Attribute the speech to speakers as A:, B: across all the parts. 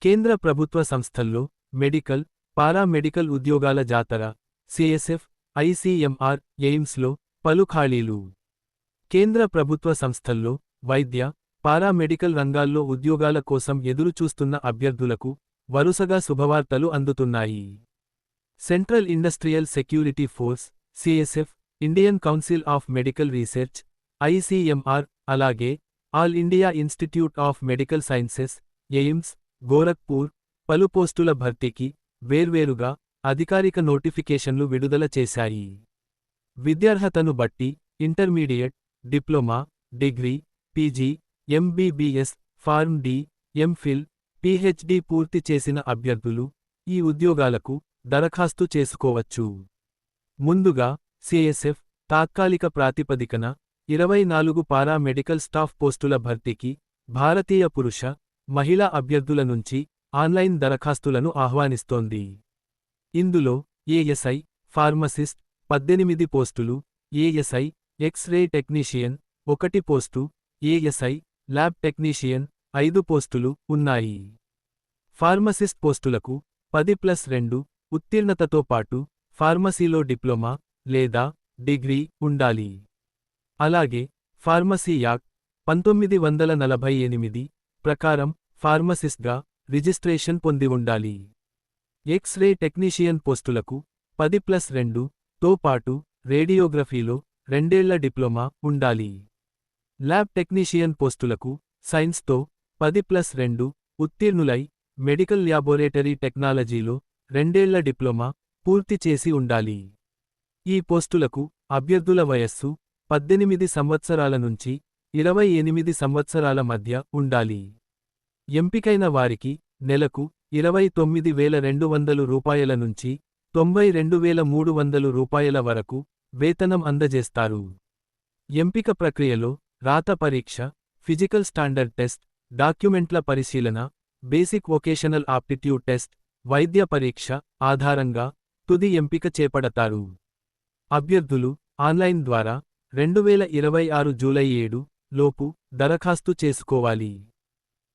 A: కేంద్ర ప్రభుత్వ సంస్థల్లో మెడికల్, పారామెడికల్ ఉద్యోగాల జాతర, సిఎస్ఎఫ్, ఐసీఎంఆర్, ఎయిమ్స్లో పలు ఖాళీలు. కేంద్ర ప్రభుత్వ సంస్థల్లో వైద్య, పారామెడికల్ రంగాల్లో ఉద్యోగాల కోసం ఎదురుచూస్తున్న అభ్యర్థులకు వరుసగా శుభవార్తలు అందుతున్నాయి. Central industrial security force, CSF, Indian council of medical research, ICMR, అలాగే all India institute of medical sciences, AIIMS, Gorakhpur పలు పోస్టుల భర్తీకి వేర్వేరుగా అధికారిక నోటిఫికేషన్లు విడుదల చేశాయి. విద్యార్హతను బట్టి intermediate, diploma, degree, PG, MBBS, pharm D, MPhil, PhD పూర్తి చేసిన అభ్యర్థులు ఈ ఉద్యోగాలకు దరఖాస్తు చేసుకోవచ్చు. ముందుగా సిఎస్ఎఫ్ తాత్కాలిక ప్రాతిపదికన 24 పారామెడికల్ స్టాఫ్ పోస్టుల భర్తీకి భారతీయ పురుష, మహిళా అభ్యర్థుల నుంచి ఆన్లైన్ దరఖాస్తులను ఆహ్వానిస్తోంది. ఇందులో ASI pharmacist 18 posts, ASI x ray technician 1 post, ASI lab technician 5 posts ఉన్నాయి. ఫార్మసిస్ట్ పోస్టులకు 10+2 ఉత్తీర్ణతతో పాటు ఫార్మసీలో డిప్లొమా లేదా డిగ్రీ ఉండాలి. అలాగే ఫార్మసీ యాక్ట్ 1948 ప్రకారం ఫార్మసిస్ట్గా రిజిస్ట్రేషన్ పొంది ఉండాలి. ఎక్స్-రే టెక్నీషియన్ పోస్టులకు 10+2 తో పాటు రేడియోగ్రఫీలో 2 ఏళ్ల డిప్లొమా ఉండాలి. ల్యాబ్ టెక్నీషియన్ పోస్టులకు సైన్స్తో 10+2 ఉత్తీర్ణులై మెడికల్ ల్యాబొరేటరీ టెక్నాలజీలో 2 ఏళ్ల డిప్లొమా పూర్తి చేసి ఉండాలి. ఈ పోస్టులకు అభ్యర్థుల వయస్సు 18 సంవత్సరాల నుంచి 28 సంవత్సరాల మధ్య ఉండాలి. ఎంపికైన వారికి నెలకు 29,200 రూపాయల నుంచి 92,300 రూపాయల వరకు వేతనం అందజేస్తారు. ఎంపిక ప్రక్రియలో రాత పరీక్ష, ఫిజికల్ స్టాండర్డ్ టెస్ట్, డాక్యుమెంట్ల పరిశీలన, బేసిక్ వొకేషనల్ ఆప్టిట్యూడ్ టెస్ట్, వైద్య పరీక్ష ఆధారంగా తుది ఎంపిక చేపడతారు. అభ్యర్థులు ఆన్లైన్ ద్వారా 2026 జూలై 7 లోపు దరఖాస్తు చేసుకోవాలి.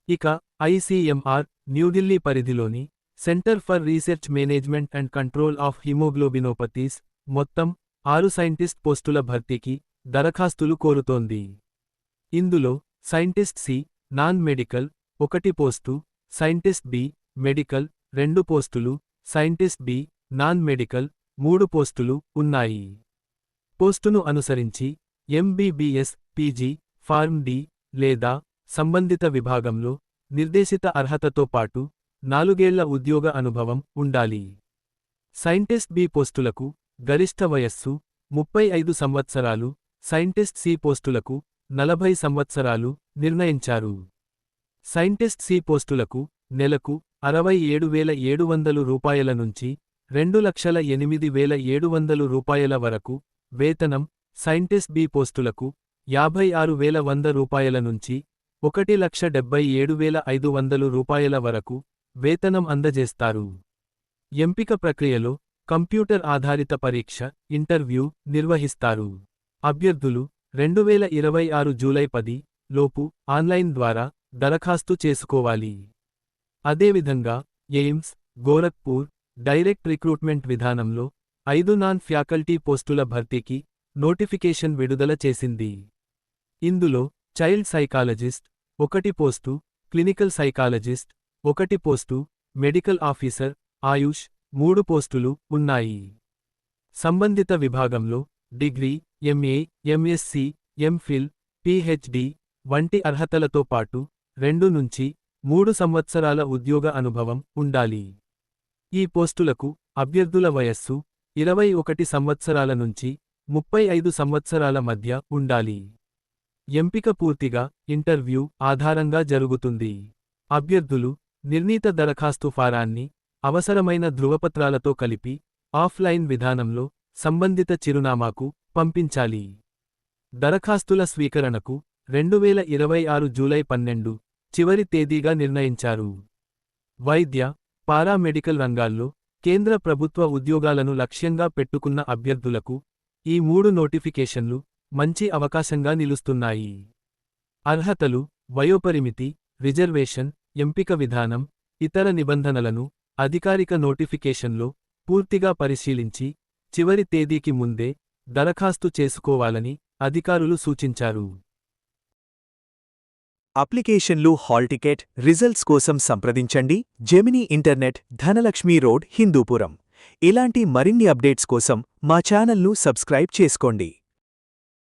A: ఇక ఐసీఎంఆర్ న్యూఢిల్లీ పరిధిలోని centre for research management and control of haemoglobinopathies మొత్తం 6 సైంటిస్ట్ పోస్టుల భర్తీకి దరఖాస్తులు కోరుతోంది. ఇందులో scientist C non medical 1 post, scientist B medical 2 పోస్టులు, సైంటిస్ట్ బి నాన్ మెడికల్ 3 పోస్టులు ఉన్నాయి. పోస్టును అనుసరించి ఎంబీబీఎస్, పీజీ, ఫార్మ్ డి లేదా సంబంధిత విభాగంలో నిర్దేశిత అర్హతతో పాటు 4 ఏళ్ల ఉద్యోగ అనుభవం ఉండాలి. సైంటిస్ట్ బి పోస్టులకు గరిష్ఠ వయస్సు 35 సంవత్సరాలు, సైంటిస్ట్ సి పోస్టులకు 40 సంవత్సరాలు నిర్ణయించారు. సైంటిస్ట్ సి పోస్టులకు నెలకు 67,700 రూపాయల నుంచి 2,08,700 రూపాయల వరకు వేతనం, సైంటిస్ట్ బి పోస్టులకు 56,100 రూపాయల నుంచి 1,77,500 రూపాయల వరకు వేతనం అందజేస్తారు. ఎంపిక ప్రక్రియలో కంప్యూటర్ ఆధారిత పరీక్ష, ఇంటర్వ్యూ నిర్వహిస్తారు. అభ్యర్థులు 2026 జూలై 10 లోపు ఆన్లైన్ ద్వారా దరఖాస్తు చేసుకోవాలి. అదేవిధంగా ఎయిమ్స్, గోరఖ్పూర్ డైరెక్ట్ రిక్రూట్మెంట్ విధానంలో 5 నాన్ ఫ్యాకల్టీ పోస్టుల భర్తీకి నోటిఫికేషన్ విడుదల చేసింది. ఇందులో child psychologist 1 post, clinical psychologist 1 post, medical officer AYUSH 3 పోస్టులు ఉన్నాయి. సంబంధిత విభాగంలో degree, MA, MSc, MPhil, PhD వంటి అర్హతలతో పాటు 2 నుంచి 3 సంవత్సరాల ఉద్యోగ అనుభవం ఉండాలి. ఈ పోస్టులకు అభ్యర్థుల వయస్సు 21 సంవత్సరాల నుంచి 35 సంవత్సరాల మధ్య ఉండాలి. ఎంపిక పూర్తిగా ఇంటర్వ్యూ ఆధారంగా జరుగుతుంది. అభ్యర్థులు నిర్ణీత దరఖాస్తు ఫారాన్ని అవసరమైన ధృవపత్రాలతో కలిపి ఆఫ్లైన్ విధానంలో సంబంధిత చిరునామాకు పంపించాలి. దరఖాస్తుల స్వీకరణకు 2026 జూలై 12 చివరి తేదీగా నిర్ణయించారు. వైద్య, పారామెడికల్ రంగాల్లో కేంద్ర ప్రభుత్వ ఉద్యోగాలను లక్ష్యంగా పెట్టుకున్న అభ్యర్థులకు ఈ 3 నోటిఫికేషన్లు మంచి అవకాశంగా నిలుస్తున్నాయి. అర్హతలు, వయోపరిమితి, రిజర్వేషన్, ఎంపిక విధానం ఇతర నిబంధనలను అధికారిక నోటిఫికేషన్లో పూర్తిగా పరిశీలించి చివరి తేదీకి ముందే దరఖాస్తు చేసుకోవాలని అధికారులు సూచించారు.
B: అప్లికేషన్లు, హాల్ టికెట్, రిజల్ట్స్ కోసం సంప్రదించండి. Gemini internet, Dhanalakshmi road, Hindupuram. ఇలాంటి మరిన్ని అప్డేట్స్ కోసం మా ఛానల్ను సబ్స్క్రైబ్ చేసుకోండి.